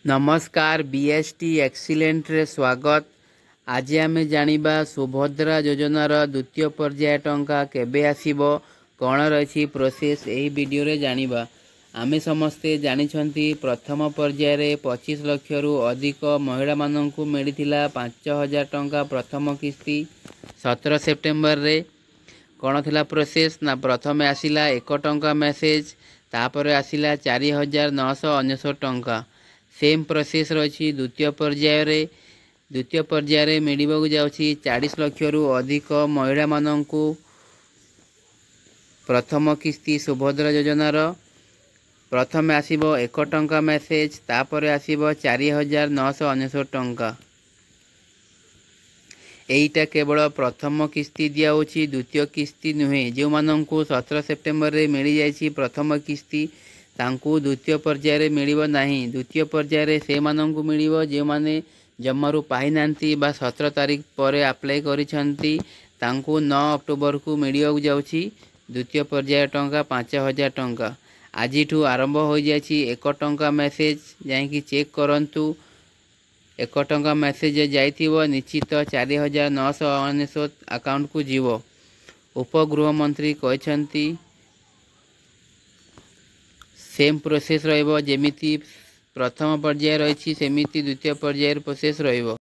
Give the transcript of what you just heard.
नमस्कार BST excellent रे स्वागत। आज आमे जानिबा सुभद्रा योजनार द्वितीय पर्याय टंका केबे आसीबो, कौन रही प्रोसेस एही वीडियो रे जानिबा। आमे समस्ते जानिछंती प्रथम पर्याय रे 25 लाख रु अधिक महिला माननकु मिलिथिला 5000 टंका प्रथम किस्ती 17 सेप्टेम्बर रे। कौन थिला प्रोसेस ना प्रथमे आसिला 1 टंका मेसेज, तापरे आसिला 4999 टंका। सेम प्रोसेस रही द्वितीय पर्याय रे। द्वितीय पर्याय रे मिलिबाकु जाउछि 40 लाख रु अधिक महिला माननकु प्रथम किस्ती सुभद्रा योजनार। प्रथमे आसिबो 1 टंका मेसेज, तापरे आसिबो 4999 टंका। एईटा केवल प्रथम किस्ती दिया होछि, द्वितीय किस्ती नुहे। जो माननकु 17 सेप्टेम्बर रे मिली जाइछि प्रथम किस्ती, तांकु द्वितीय पर्याय रे मिलिबो नाही। द्वितीय पर्याय रे से माननकु मिलिबो जे माने जम्मारु पाइ नांती बा 17 तारिख परे अप्लाई करिसंती, तांकु 9 अक्टोबर को मिलिबाकु जाउछि द्वितीय पर्याय टंका 5000 टंका। आजिठु आरंभ हो जाइछि 1 टंका मेसेज, जाइकि चेक करंतु 1 टंका मेसेज जाइथिबो निश्चित 4999 अकाउंट को जीवो। उपगृह मंत्री कहछंती सेम प्रोसेस रहिबो, जेमिति प्रथम पर्याय रहिछि सेमिति द्वितीय पर्याय प्रोसेस रहिबो।